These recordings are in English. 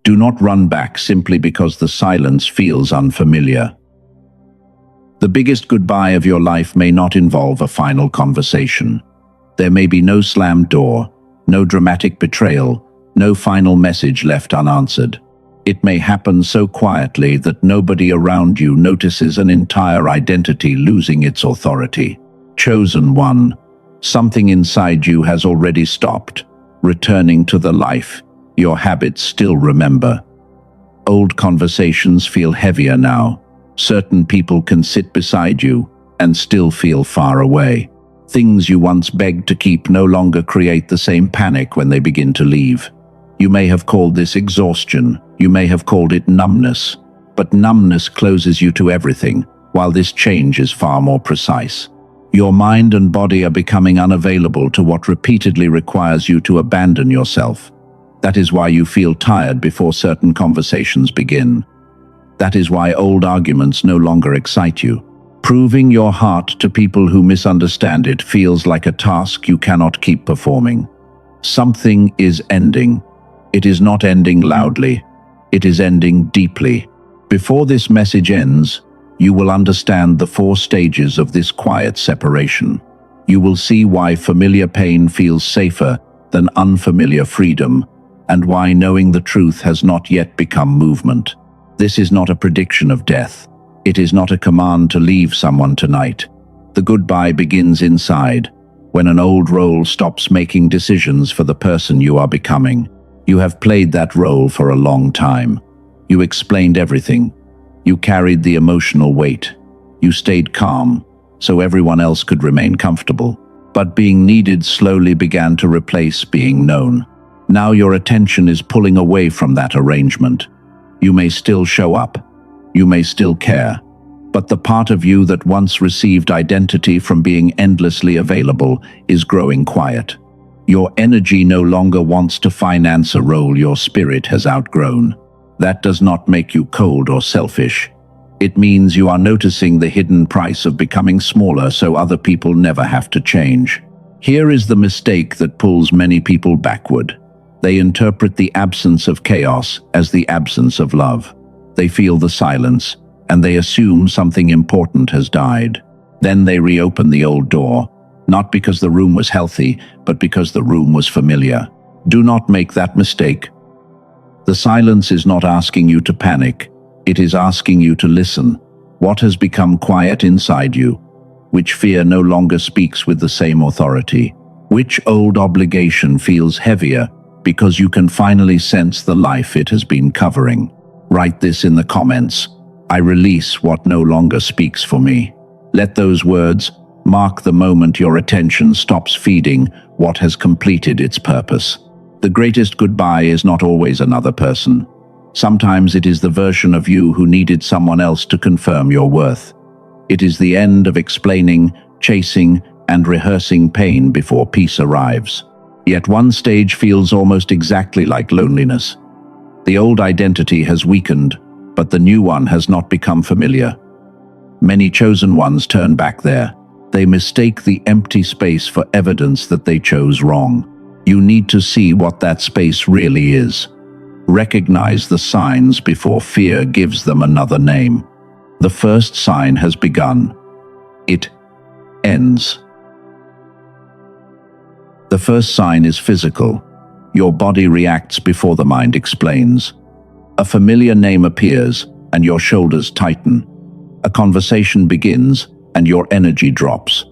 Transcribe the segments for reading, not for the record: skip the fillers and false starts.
Do not run back simply because the silence feels unfamiliar. The biggest goodbye of your life may not involve a final conversation. There may be no slammed door, no dramatic betrayal, no final message left unanswered. It may happen so quietly that nobody around you notices an entire identity losing its authority. Chosen one, something inside you has already stopped, returning to the life your habits still remember. Old conversations feel heavier now. Certain people can sit beside you and still feel far away. Things you once begged to keep no longer create the same panic when they begin to leave. You may have called this exhaustion, you may have called it numbness, but numbness closes you to everything, while this change is far more precise. Your mind and body are becoming unavailable to what repeatedly requires you to abandon yourself. That is why you feel tired before certain conversations begin. That is why old arguments no longer excite you. Proving your heart to people who misunderstand it feels like a task you cannot keep performing. Something is ending. It is not ending loudly. It is ending deeply. Before this message ends, you will understand the 4 stages of this quiet separation. You will see why familiar pain feels safer than unfamiliar freedom, and why knowing the truth has not yet become movement. This is not a prediction of death. It is not a command to leave someone tonight. The goodbye begins inside, when an old role stops making decisions for the person you are becoming. You have played that role for a long time. You explained everything. You carried the emotional weight. You stayed calm, so everyone else could remain comfortable. But being needed slowly began to replace being known. Now your attention is pulling away from that arrangement. You may still show up. You may still care. But the part of you that once received identity from being endlessly available is growing quiet. Your energy no longer wants to finance a role your spirit has outgrown. That does not make you cold or selfish. It means you are noticing the hidden price of becoming smaller so other people never have to change. Here is the mistake that pulls many people backward. They interpret the absence of chaos as the absence of love. They feel the silence, and they assume something important has died. Then they reopen the old door, not because the room was healthy, but because the room was familiar. Do not make that mistake. The silence is not asking you to panic. It is asking you to listen. What has become quiet inside you? Which fear no longer speaks with the same authority? Which old obligation feels heavier because you can finally sense the life it has been covering? Write this in the comments. I release what no longer speaks for me. Let those words mark the moment your attention stops feeding what has completed its purpose. The greatest goodbye is not always another person. Sometimes it is the version of you who needed someone else to confirm your worth. It is the end of explaining, chasing, and rehearsing pain before peace arrives. Yet one stage feels almost exactly like loneliness. The old identity has weakened, but the new one has not become familiar. Many chosen ones turn back there. They mistake the empty space for evidence that they chose wrong. You need to see what that space really is. Recognize the signs before fear gives them another name. The first sign has begun. It ends. The first sign is physical. Your body reacts before the mind explains. A familiar name appears, and your shoulders tighten. A conversation begins, and your energy drops.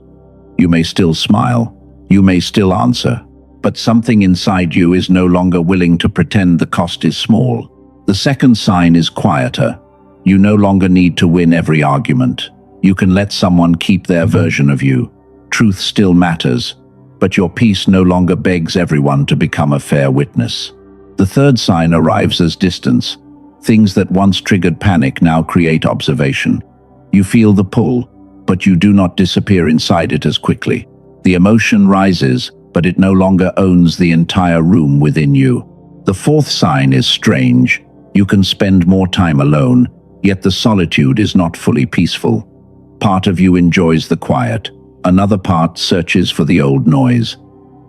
You may still smile. You may still answer. But something inside you is no longer willing to pretend the cost is small. The second sign is quieter. You no longer need to win every argument. You can let someone keep their version of you. Truth still matters, but your peace no longer begs everyone to become a fair witness. The third sign arrives as distance. Things that once triggered panic now create observation. You feel the pull, but you do not disappear inside it as quickly. The emotion rises, but it no longer owns the entire room within you. The fourth sign is strange. You can spend more time alone, yet the solitude is not fully peaceful. Part of you enjoys the quiet. Another part searches for the old noise.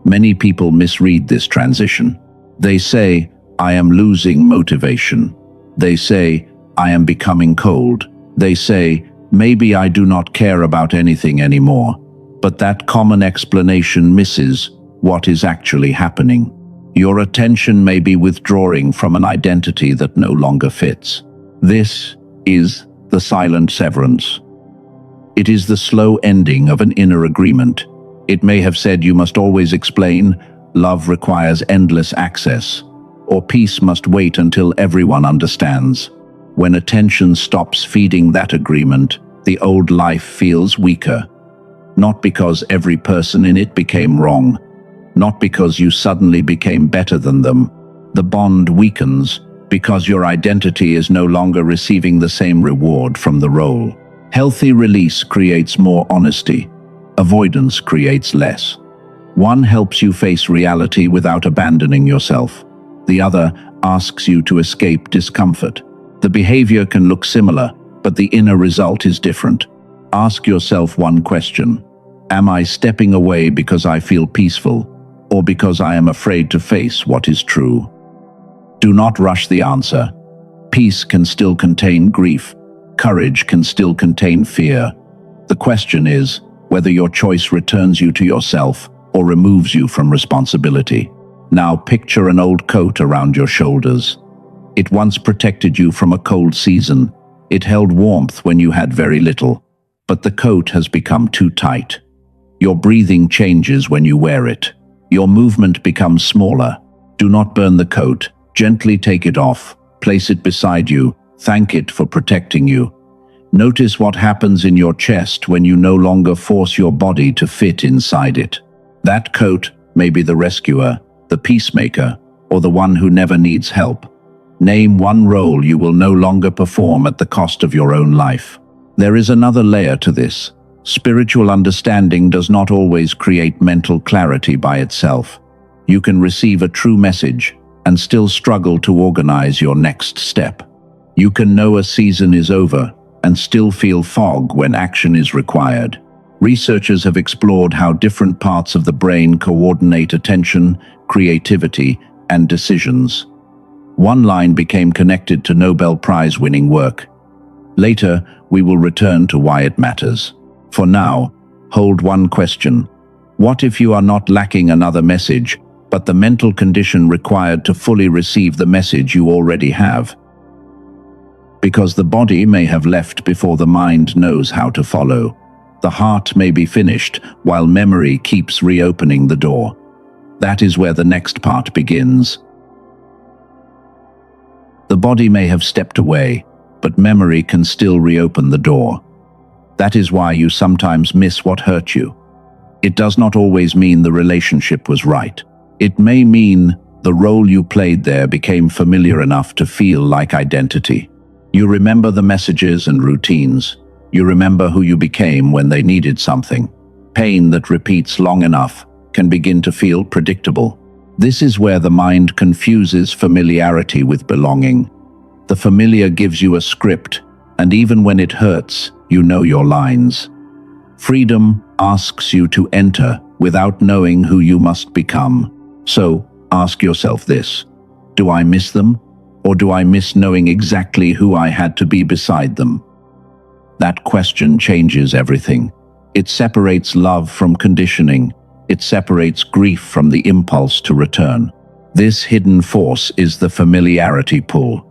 Many people misread this transition. They say, I am losing motivation. They say, I am becoming cold. They say, maybe I do not care about anything anymore. But that common explanation misses what is actually happening. Your attention may be withdrawing from an identity that no longer fits. This is the silent severance. It is the slow ending of an inner agreement. It may have said you must always explain, love requires endless access, or peace must wait until everyone understands. When attention stops feeding that agreement, the old life feels weaker. Not because every person in it became wrong, not because you suddenly became better than them. The bond weakens because your identity is no longer receiving the same reward from the role. Healthy release creates more honesty. Avoidance creates less. One helps you face reality without abandoning yourself. The other asks you to escape discomfort. The behavior can look similar, but the inner result is different. Ask yourself one question. Am I stepping away because I feel peaceful, or because I am afraid to face what is true? Do not rush the answer. Peace can still contain grief. Courage can still contain fear. The question is whether your choice returns you to yourself or removes you from responsibility. Now picture an old coat around your shoulders. It once protected you from a cold season. It held warmth when you had very little. But the coat has become too tight. Your breathing changes when you wear it. Your movement becomes smaller. Do not burn the coat. Gently take it off. Place it beside you. Thank it for protecting you. Notice what happens in your chest when you no longer force your body to fit inside it. That coat may be the rescuer, the peacemaker, or the one who never needs help. Name one role you will no longer perform at the cost of your own life. There is another layer to this. Spiritual understanding does not always create mental clarity by itself. You can receive a true message and still struggle to organize your next step. You can know a season is over and still feel fog when action is required. Researchers have explored how different parts of the brain coordinate attention, creativity, and decisions. One line became connected to Nobel Prize winning work. Later, we will return to why it matters. For now, hold one question. What if you are not lacking another message, but the mental condition required to fully receive the message you already have? Because the body may have left before the mind knows how to follow. The heart may be finished while memory keeps reopening the door. That is where the next part begins. The body may have stepped away, but memory can still reopen the door. That is why you sometimes miss what hurt you. It does not always mean the relationship was right. It may mean the role you played there became familiar enough to feel like identity. You remember the messages and routines. You remember who you became when they needed something. Pain that repeats long enough can begin to feel predictable. This is where the mind confuses familiarity with belonging. The familiar gives you a script, and even when it hurts, you know your lines. Freedom asks you to enter without knowing who you must become. So, ask yourself this: do I miss them? Or do I miss knowing exactly who I had to be beside them? That question changes everything. It separates love from conditioning. It separates grief from the impulse to return. This hidden force is the familiarity pull.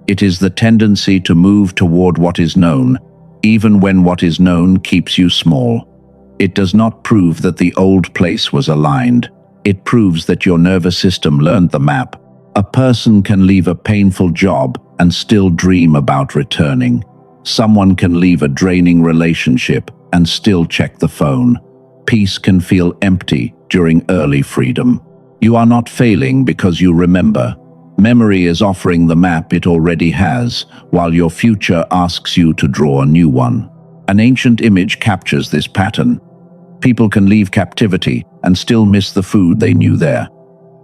It is the tendency to move toward what is known, even when what is known keeps you small. It does not prove that the old place was aligned. It proves that your nervous system learned the map. A person can leave a painful job and still dream about returning. Someone can leave a draining relationship and still check the phone. Peace can feel empty during early freedom. You are not failing because you remember. Memory is offering the map it already has, while your future asks you to draw a new one. An ancient image captures this pattern. People can leave captivity and still miss the food they knew there.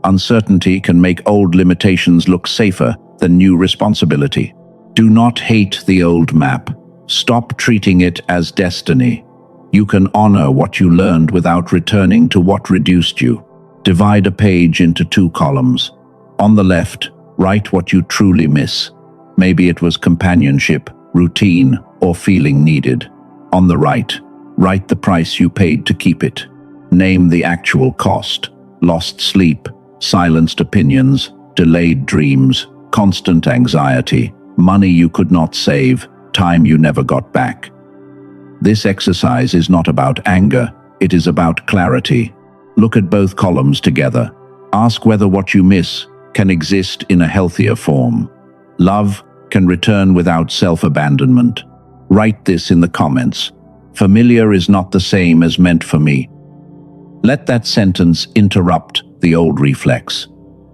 Uncertainty can make old limitations look safer than new responsibility. Do not hate the old map. Stop treating it as destiny. You can honor what you learned without returning to what reduced you. Divide a page into two columns. On the left, Write what you truly miss. Maybe it was companionship, routine, or feeling needed. On the right, write the price you paid to keep it. Name the actual cost: lost sleep, silenced opinions, delayed dreams, constant anxiety, money you could not save, time you never got back. This exercise is not about anger, it is about clarity. Look at both columns together. Ask whether what you miss can exist in a healthier form. Love can return without self-abandonment. Write this in the comments. Familiar is not the same as meant for me. Let that sentence interrupt the old reflex.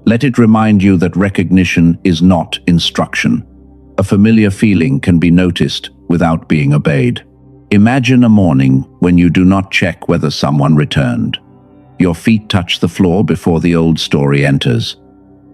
Let it remind you that recognition is not instruction. A familiar feeling can be noticed without being obeyed. Imagine a morning when you do not check whether someone returned. Your feet touch the floor before the old story enters.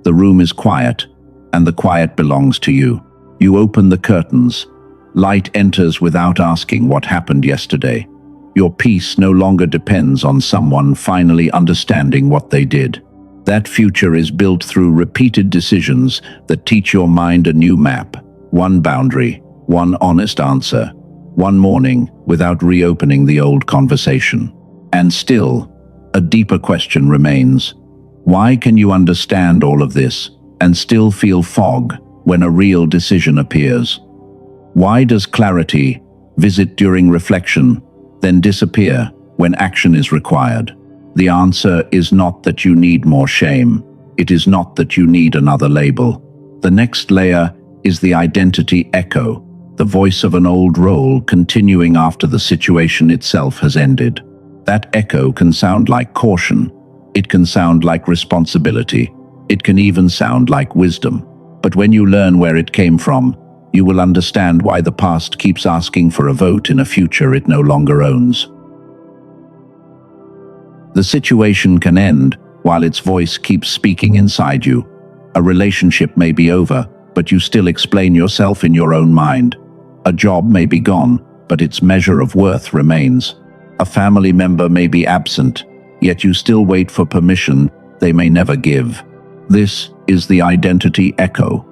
The room is quiet, and the quiet belongs to you. You open the curtains. Light enters without asking what happened yesterday. Your peace no longer depends on someone finally understanding what they did. That future is built through repeated decisions that teach your mind a new map. One boundary, one honest answer, one morning without reopening the old conversation. And still, a deeper question remains. Why can you understand all of this and still feel fog when a real decision appears? Why does clarity visit during reflection, then disappear when action is required? The answer is not that you need more shame. It is not that you need another label. The next layer is the identity echo, the voice of an old role continuing after the situation itself has ended. That echo can sound like caution. It can sound like responsibility. It can even sound like wisdom. But when you learn where it came from, you will understand why the past keeps asking for a vote in a future it no longer owns. The situation can end while its voice keeps speaking inside you. A relationship may be over, but you still explain yourself in your own mind. A job may be gone, but its measure of worth remains. A family member may be absent, yet you still wait for permission they may never give. This is the identity echo.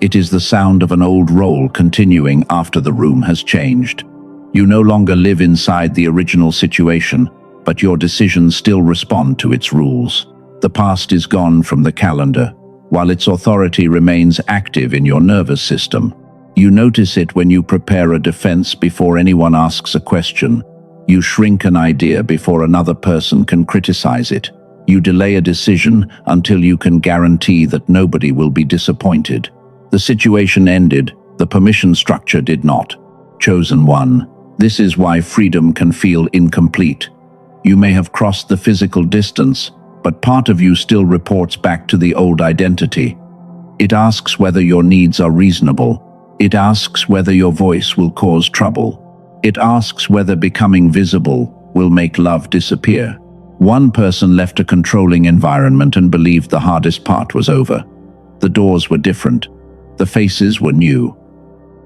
It is the sound of an old role continuing after the room has changed. You no longer live inside the original situation, but your decisions still respond to its rules. The past is gone from the calendar, while its authority remains active in your nervous system. You notice it when you prepare a defense before anyone asks a question. You shrink an idea before another person can criticize it. You delay a decision until you can guarantee that nobody will be disappointed. The situation ended, the permission structure did not. Chosen one. This is why freedom can feel incomplete. You may have crossed the physical distance, but part of you still reports back to the old identity. It asks whether your needs are reasonable. It asks whether your voice will cause trouble. It asks whether becoming visible will make love disappear. One person left a controlling environment and believed the hardest part was over. The doors were different. The faces were new.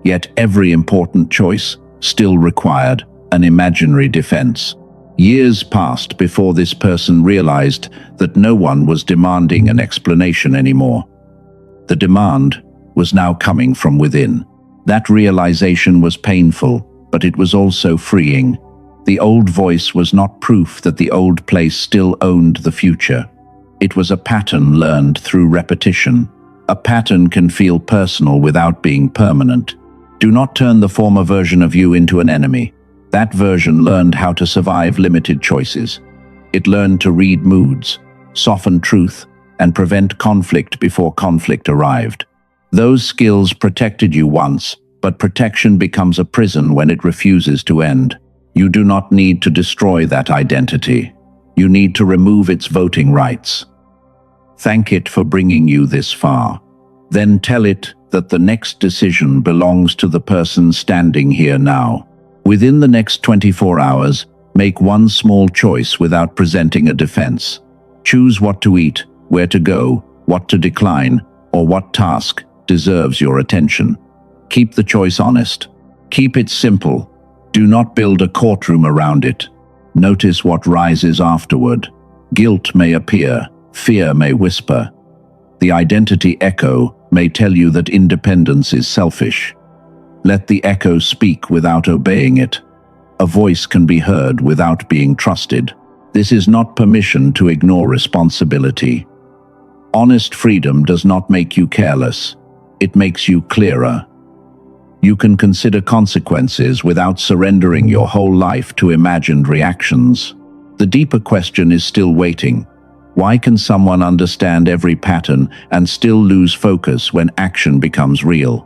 Yet every important choice still required an imaginary defense. Years passed before this person realized that no one was demanding an explanation anymore. The demand was now coming from within. That realization was painful, but it was also freeing. The old voice was not proof that the old place still owned the future. It was a pattern learned through repetition. A pattern can feel personal without being permanent. Do not turn the former version of you into an enemy. That version learned how to survive limited choices. It learned to read moods, soften truth, and prevent conflict before conflict arrived. Those skills protected you once, but protection becomes a prison when it refuses to end. You do not need to destroy that identity. You need to remove its voting rights. Thank it for bringing you this far. Then tell it that the next decision belongs to the person standing here now. Within the next 24 hours, make one small choice without presenting a defense. Choose what to eat, where to go, what to decline, or what task deserves your attention. Keep the choice honest. Keep it simple. Do not build a courtroom around it. Notice what rises afterward. Guilt may appear. Fear may whisper. The identity echo may tell you that independence is selfish. Let the echo speak without obeying it. A voice can be heard without being trusted. This is not permission to ignore responsibility. Honest freedom does not make you careless. It makes you clearer. You can consider consequences without surrendering your whole life to imagined reactions. The deeper question is still waiting. Why can someone understand every pattern and still lose focus when action becomes real?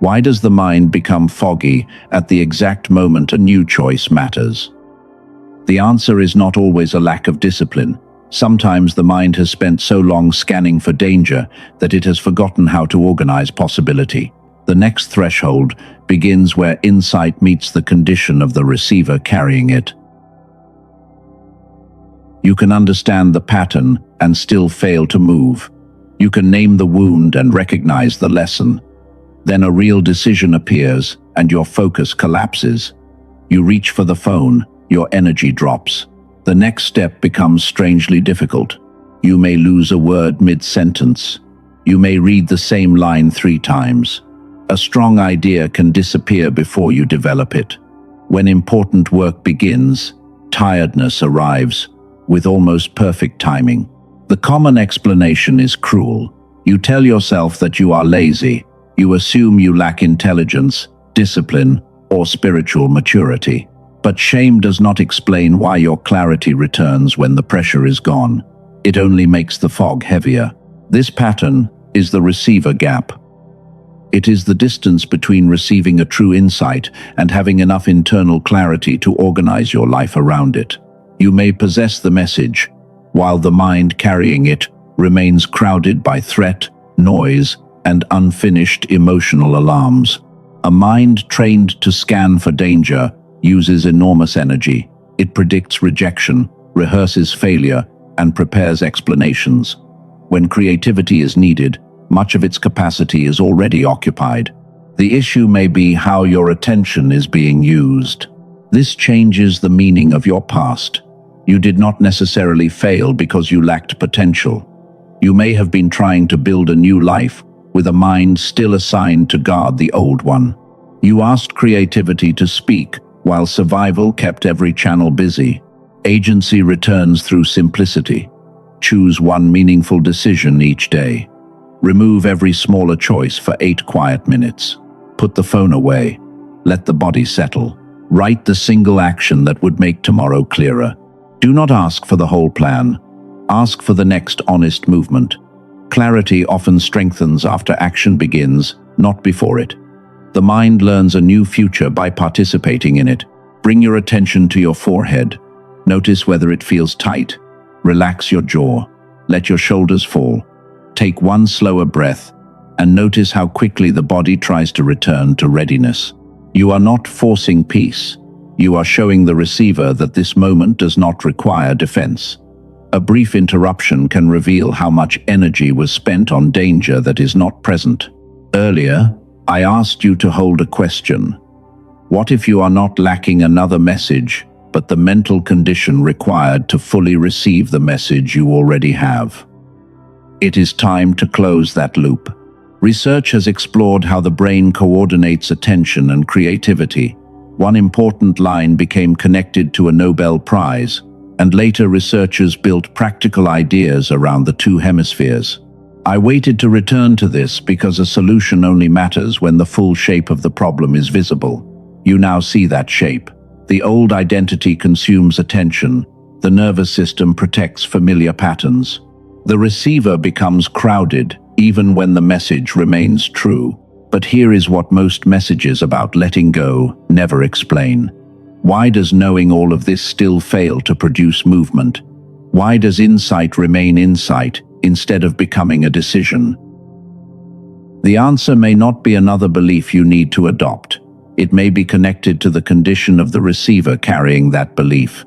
Why does the mind become foggy at the exact moment a new choice matters? The answer is not always a lack of discipline. Sometimes the mind has spent so long scanning for danger that it has forgotten how to organize possibility. The next threshold begins where insight meets the condition of the receiver carrying it. You can understand the pattern and still fail to move. You can name the wound and recognize the lesson. Then a real decision appears and your focus collapses. You reach for the phone, your energy drops. The next step becomes strangely difficult. You may lose a word mid-sentence. You may read the same line 3 times. A strong idea can disappear before you develop it. When important work begins, tiredness arrives with almost perfect timing. The common explanation is cruel. You tell yourself that you are lazy. You assume you lack intelligence, discipline, or spiritual maturity. But shame does not explain why your clarity returns when the pressure is gone. It only makes the fog heavier. This pattern is the receiver gap. It is the distance between receiving a true insight and having enough internal clarity to organize your life around it. You may possess the message, while the mind carrying it remains crowded by threat, noise, and unfinished emotional alarms. A mind trained to scan for danger uses enormous energy. It predicts rejection, rehearses failure, and prepares explanations. When creativity is needed, much of its capacity is already occupied. The issue may be how your attention is being used. This changes the meaning of your past. You did not necessarily fail because you lacked potential. You may have been trying to build a new life with a mind still assigned to guard the old one. You asked creativity to speak, while survival kept every channel busy. Agency returns through simplicity. Choose one meaningful decision each day. Remove every smaller choice for 8 quiet minutes. Put the phone away. Let the body settle. Write the single action that would make tomorrow clearer. Do not ask for the whole plan. Ask for the next honest movement. Clarity often strengthens after action begins, not before it. The mind learns a new future by participating in it. Bring your attention to your forehead. Notice whether it feels tight. Relax your jaw. Let your shoulders fall. Take one slower breath and notice how quickly the body tries to return to readiness. You are not forcing peace. You are showing the receiver that this moment does not require defense. A brief interruption can reveal how much energy was spent on danger that is not present. Earlier, I asked you to hold a question. What if you are not lacking another message, but the mental condition required to fully receive the message you already have? It is time to close that loop. Research has explored how the brain coordinates attention and creativity. One important line became connected to a Nobel Prize, and later researchers built practical ideas around the 2 hemispheres. I waited to return to this because a solution only matters when the full shape of the problem is visible. You now see that shape. The old identity consumes attention. The nervous system protects familiar patterns. The receiver becomes crowded, even when the message remains true. But here is what most messages about letting go never explain. Why does knowing all of this still fail to produce movement? Why does insight remain insight instead of becoming a decision? The answer may not be another belief you need to adopt. It may be connected to the condition of the receiver carrying that belief.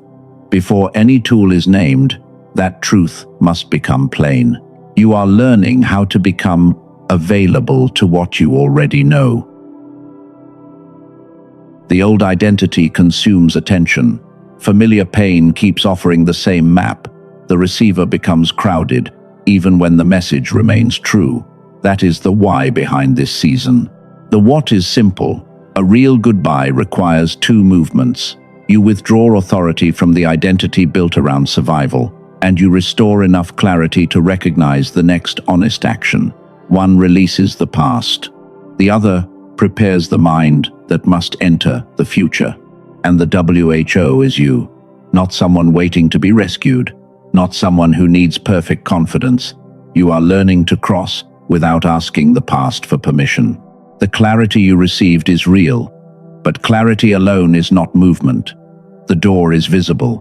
Before any tool is named, that truth must become plain. You are learning how to become available to what you already know. The old identity consumes attention. Familiar pain keeps offering the same map. The receiver becomes crowded. even when the message remains true. That is the why behind this season. The what is simple. A real goodbye requires two movements. You withdraw authority from the identity built around survival, and you restore enough clarity to recognize the next honest action. One releases the past. The other prepares the mind that must enter the future. And the WHO is you, not someone waiting to be rescued, not someone who needs perfect confidence. You are learning to cross without asking the past for permission. The clarity you received is real, but clarity alone is not movement. The door is visible.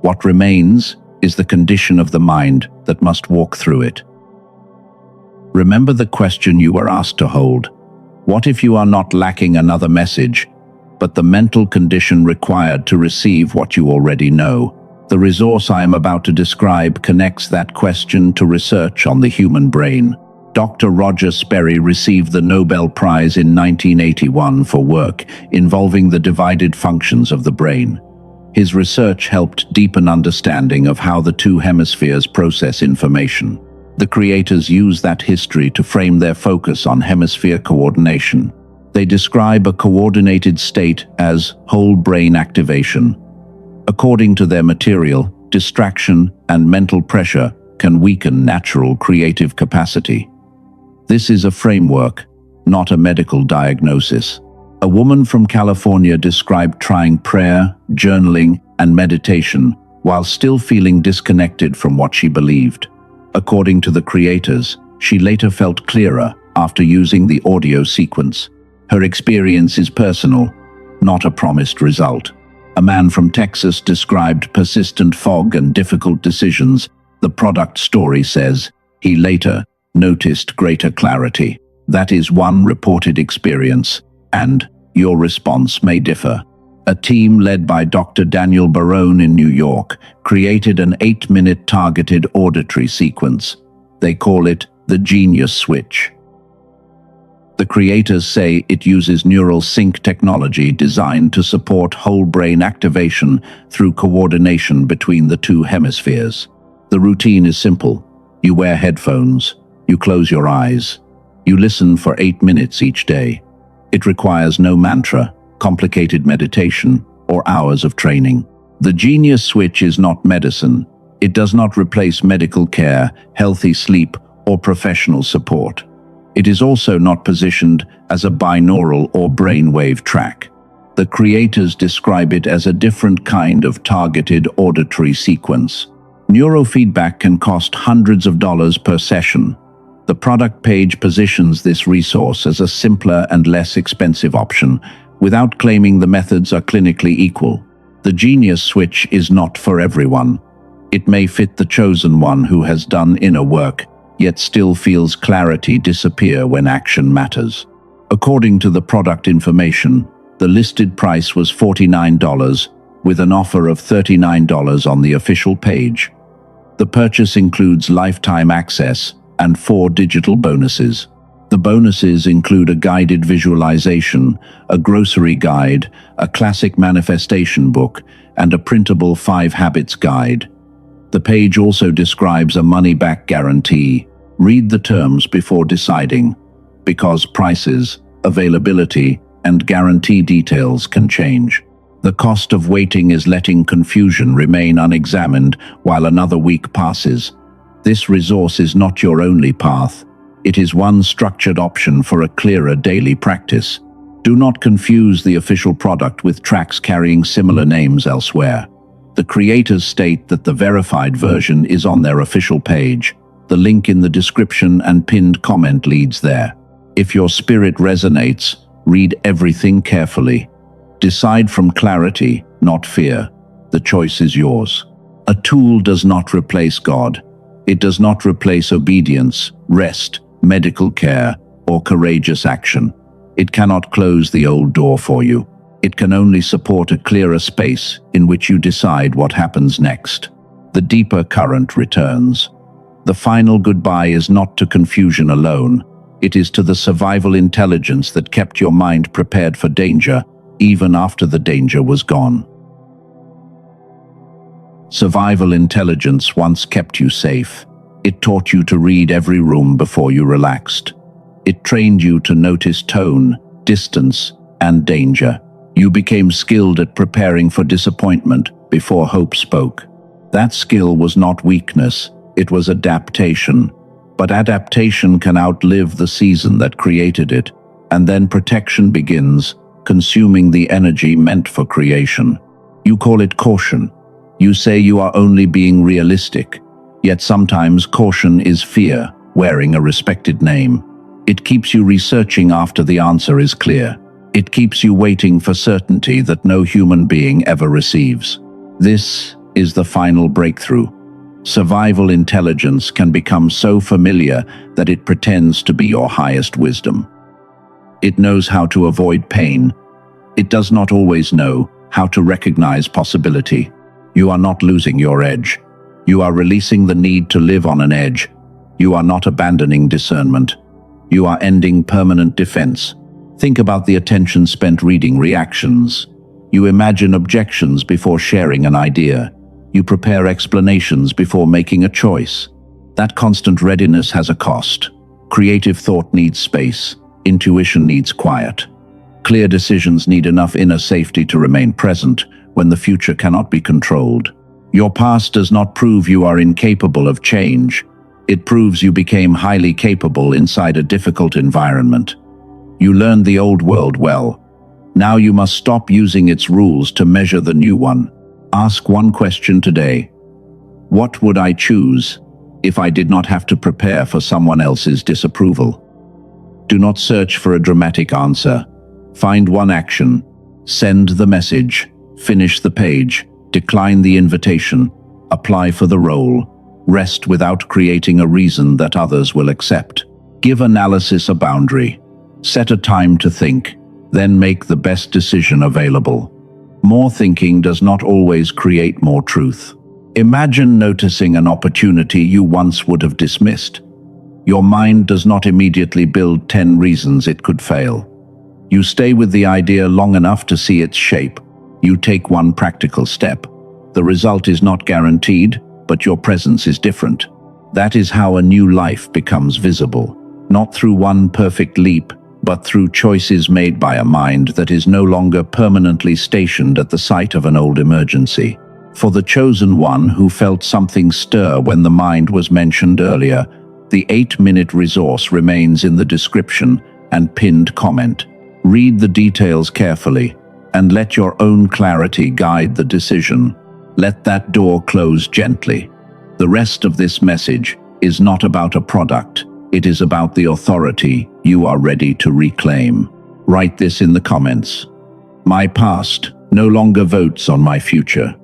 What remains is the condition of the mind that must walk through it. Remember the question you were asked to hold. What if you are not lacking another message, but the mental condition required to receive what you already know? The resource I am about to describe connects that question to research on the human brain. Doctor Roger Sperry received the Nobel Prize in 1981 for work involving the divided functions of the brain. His research helped deepen understanding of how the two hemispheres process information. The creators use that history to frame their focus on hemisphere coordination. They describe a coordinated state as whole brain activation. According to their material, distraction and mental pressure can weaken natural creative capacity. This is a framework, not a medical diagnosis. A woman from California described trying prayer, journaling, and meditation while still feeling disconnected from what she believed. According to the creators, she later felt clearer after using the audio sequence. Her experience is personal, not a promised result. A man from Texas described persistent fog and difficult decisions. The product story says he later noticed greater clarity. That is one reported experience, and your response may differ. A team led by Doctor Daniel Barone in New York created an 8-minute targeted auditory sequence. They call it the genius switch. The creators say it uses neural sync technology designed to support whole brain activation through coordination between the two hemispheres. The routine is simple. You wear headphones, you close your eyes, you listen for 8 minutes each day. It requires no mantra, complicated meditation, or hours of training. The genius switch is not medicine. It does not replace medical care, healthy sleep, or professional support. It is also not positioned as a binaural or brainwave track. The creators describe it as a different kind of targeted auditory sequence. Neurofeedback can cost hundreds of dollars per session. The product page positions this resource as a simpler and less expensive option, without claiming the methods are clinically equal. The genius switch is not for everyone. It may fit the chosen one who has done inner work, yet still feels clarity disappear when action matters. According to the product information, the listed price was $49, with an offer of $39 on the official page. The purchase includes lifetime access and 4 digital bonuses. The bonuses include a guided visualization, a grocery guide, a classic manifestation book, and a printable 5 habits guide. The page also describes a money-back guarantee. Read the terms before deciding, because prices, availability, and guarantee details can change. The cost of waiting is letting confusion remain unexamined while another week passes. This resource is not your only path. It is one structured option for a clearer daily practice. Do not confuse the official product with tracks carrying similar names elsewhere. The creators state that the verified version is on their official page. The link in the description and pinned comment leads there. If your spirit resonates, read everything carefully. Decide from clarity, not fear. The choice is yours. A tool does not replace God. It does not replace obedience, rest, medical care, or courageous action. It cannot close the old door for you. It can only support a clearer space in which you decide what happens next. The deeper current returns. The final goodbye is not to confusion alone. It is to the survival intelligence that kept your mind prepared for danger, even after the danger was gone. Survival intelligence once kept you safe. It taught you to read every room before you relaxed. It trained you to notice tone, distance, and danger. You became skilled at preparing for disappointment before hope spoke. That skill was not weakness, it was adaptation. But adaptation can outlive the season that created it, and then protection begins, consuming the energy meant for creation. You call it caution. You say you are only being realistic, yet sometimes caution is fear, wearing a respected name. It keeps you researching after the answer is clear. It keeps you waiting for certainty that no human being ever receives. This is the final breakthrough. Survival intelligence can become so familiar that it pretends to be your highest wisdom. It knows how to avoid pain. It does not always know how to recognize possibility. You are not losing your edge. You are releasing the need to live on an edge. You are not abandoning discernment. You are ending permanent defense. Think about the attention spent reading reactions. You imagine objections before sharing an idea. You prepare explanations before making a choice. That constant readiness has a cost. Creative thought needs space. Intuition needs quiet. Clear decisions need enough inner safety to remain present when the future cannot be controlled. Your past does not prove you are incapable of change. It proves you became highly capable inside a difficult environment. You learned the old world well. Now you must stop using its rules to measure the new one. Ask one question today. What would I choose if I did not have to prepare for someone else's disapproval? Do not search for a dramatic answer. Find one action. Send the message. Finish the page. Decline the invitation. Apply for the role. Rest without creating a reason that others will accept. Give analysis a boundary. Set a time to think. Then make the best decision available. More thinking does not always create more truth. Imagine noticing an opportunity you once would have dismissed. Your mind does not immediately build 10 reasons it could fail. You stay with the idea long enough to see its shape. You take one practical step. The result is not guaranteed, but your presence is different. That is how a new life becomes visible, not through one perfect leap, but through choices made by a mind that is no longer permanently stationed at the site of an old emergency. For the chosen one who felt something stir when the mind was mentioned earlier, the 8-minute resource remains in the description and pinned comment. Read the details carefully and let your own clarity guide the decision. Let that door close gently. The rest of this message is not about a product. It is about the authority you are ready to reclaim. Write this in the comments. My past no longer votes on my future.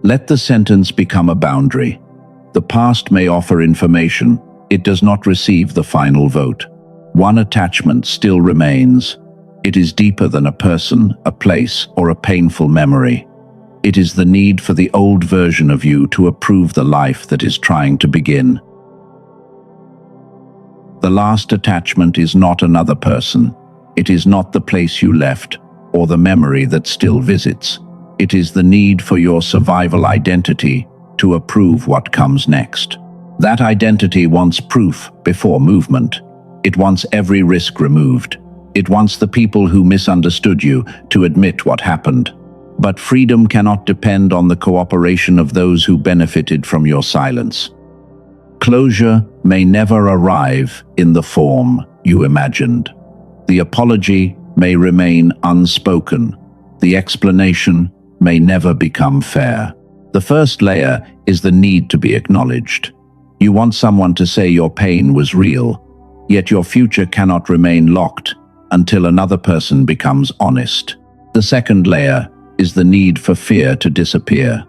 Let the sentence become a boundary. The past may offer information. It does not receive the final vote. One attachment still remains. It is deeper than a person, a place, or a painful memory. It is the need for the old version of you to approve the life that is trying to begin. The last attachment is not another person. It is not the place you left, or the memory that still visits. It is the need for your survival identity to approve what comes next. That identity wants proof before movement. It wants every risk removed. It wants the people who misunderstood you to admit what happened. But freedom cannot depend on the cooperation of those who benefited from your silence. Closure may never arrive in the form you imagined. The apology may remain unspoken. The explanation may never become fair. The first layer is the need to be acknowledged. You want someone to say your pain was real, yet your future cannot remain locked until another person becomes honest. The second layer is the need for fear to disappear.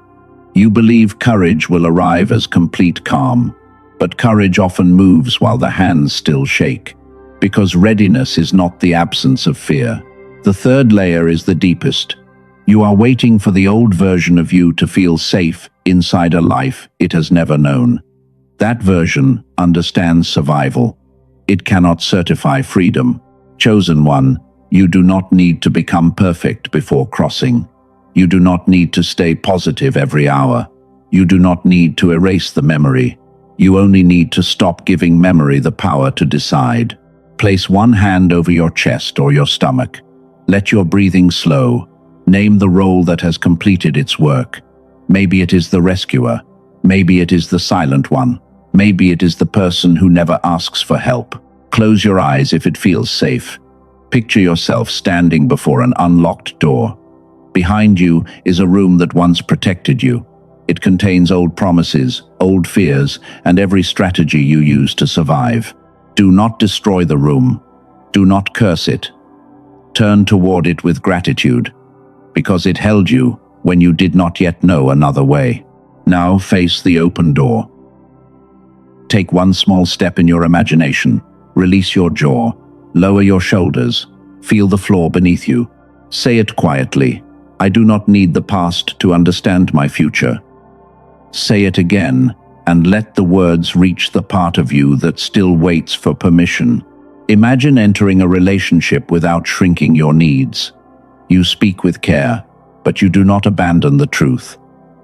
You believe courage will arrive as complete calm, but courage often moves while the hands still shake, because readiness is not the absence of fear. The third layer is the deepest. You are waiting for the old version of you to feel safe inside a life it has never known. That version understands survival. It cannot certify freedom. Chosen one, you do not need to become perfect before crossing. You do not need to stay positive every hour. You do not need to erase the memory. You only need to stop giving memory the power to decide. Place one hand over your chest or your stomach. Let your breathing slow. Name the role that has completed its work. Maybe it is the rescuer. Maybe it is the silent one. Maybe it is the person who never asks for help. Close your eyes if it feels safe. Picture yourself standing before an unlocked door. Behind you is a room that once protected you. It contains old promises, old fears, and every strategy you used to survive. Do not destroy the room. Do not curse it. Turn toward it with gratitude, because it held you when you did not yet know another way. Now face the open door. Take one small step in your imagination. Release your jaw. Lower your shoulders. Feel the floor beneath you. Say it quietly. I do not need the past to understand my future. Say it again, and let the words reach the part of you that still waits for permission. Imagine entering a relationship without shrinking your needs. You speak with care, but you do not abandon the truth.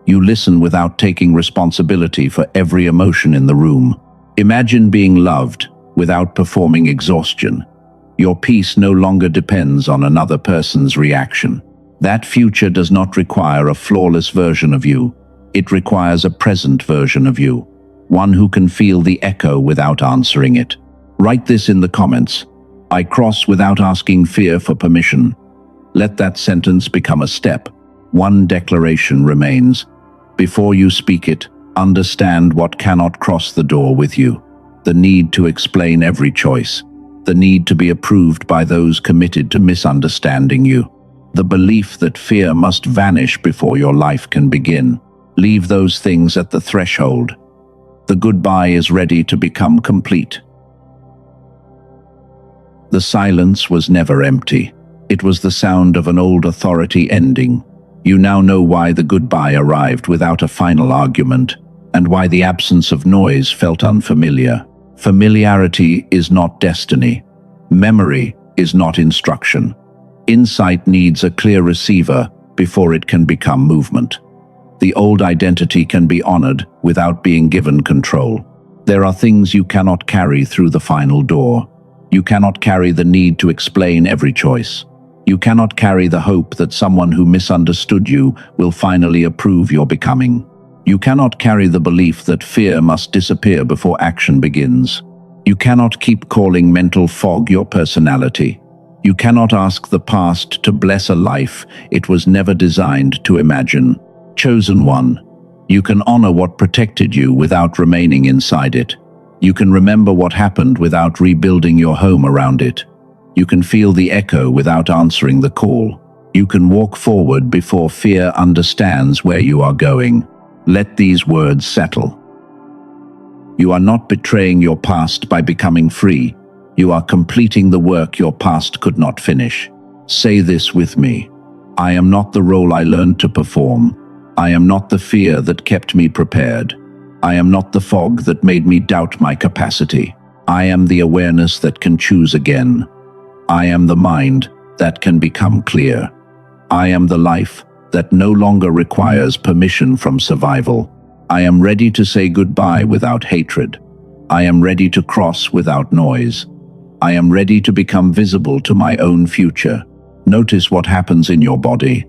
You listen without taking responsibility for every emotion in the room. Imagine being loved without performing exhaustion. Your peace no longer depends on another person's reaction. That future does not require a flawless version of you. It requires a present version of you, one who can feel the echo without answering it. Write this in the comments. I cross without asking fear for permission. Let that sentence become a step. One declaration remains. Before you speak it, understand what cannot cross the door with you. The need to explain every choice. The need to be approved by those committed to misunderstanding you. The belief that fear must vanish before your life can begin. Leave those things at the threshold. The goodbye is ready to become complete. The silence was never empty. It was the sound of an old authority ending. You now know why the goodbye arrived without a final argument, and why the absence of noise felt unfamiliar. Familiarity is not destiny. Memory is not instruction. Insight needs a clear receiver before it can become movement. The old identity can be honored without being given control. There are things you cannot carry through the final door. You cannot carry the need to explain every choice. You cannot carry the hope that someone who misunderstood you will finally approve your becoming. You cannot carry the belief that fear must disappear before action begins. You cannot keep calling mental fog your personality. You cannot ask the past to bless a life it was never designed to imagine. Chosen one, you can honor what protected you without remaining inside it. You can remember what happened without rebuilding your home around it. You can feel the echo without answering the call. You can walk forward before fear understands where you are going. Let these words settle. You are not betraying your past by becoming free. You are completing the work your past could not finish. Say this with me. I am not the role I learned to perform. I am not the fear that kept me prepared. I am not the fog that made me doubt my capacity. I am the awareness that can choose again. I am the mind that can become clear. I am the life that no longer requires permission from survival. I am ready to say goodbye without hatred. I am ready to cross without noise. I am ready to become visible to my own future. Notice what happens in your body.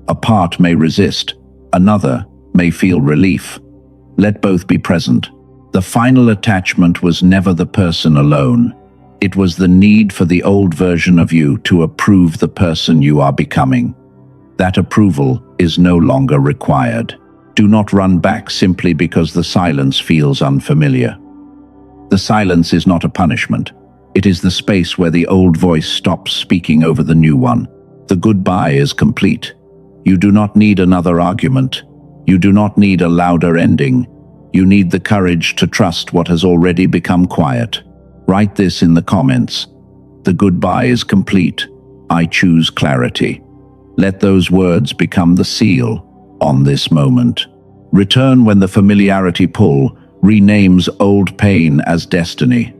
A part may resist. Another may feel relief. Let both be present. The final attachment was never the person alone. It was the need for the old version of you to approve the person you are becoming. That approval is no longer required. Do not run back simply because the silence feels unfamiliar. The silence is not a punishment. It is the space where the old voice stops speaking over the new one. The goodbye is complete. You do not need another argument. You do not need a louder ending. You need the courage to trust what has already become quiet. Write this in the comments. The goodbye is complete. I choose clarity. Let those words become the seal on this moment. Return when the familiarity pull renames old pain as destiny.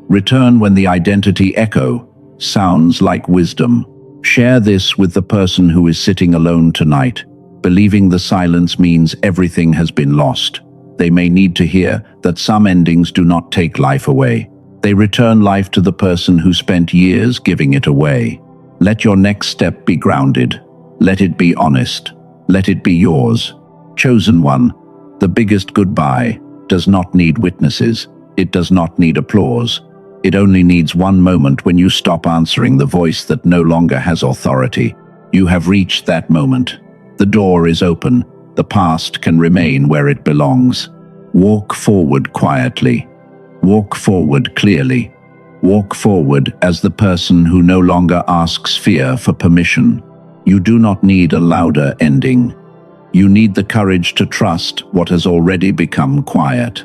Return when the identity echo sounds like wisdom. Share this with the person who is sitting alone tonight, believing the silence means everything has been lost. They may need to hear that some endings do not take life away. They return life to the person who spent years giving it away. Let your next step be grounded. Let it be honest. Let it be yours. Chosen one, the biggest goodbye does not need witnesses. It does not need applause. It only needs one moment when you stop answering the voice that no longer has authority. You have reached that moment. The door is open. The past can remain where it belongs. Walk forward quietly. Walk forward clearly. Walk forward as the person who no longer asks fear for permission. You do not need a louder ending. You need the courage to trust what has already become quiet.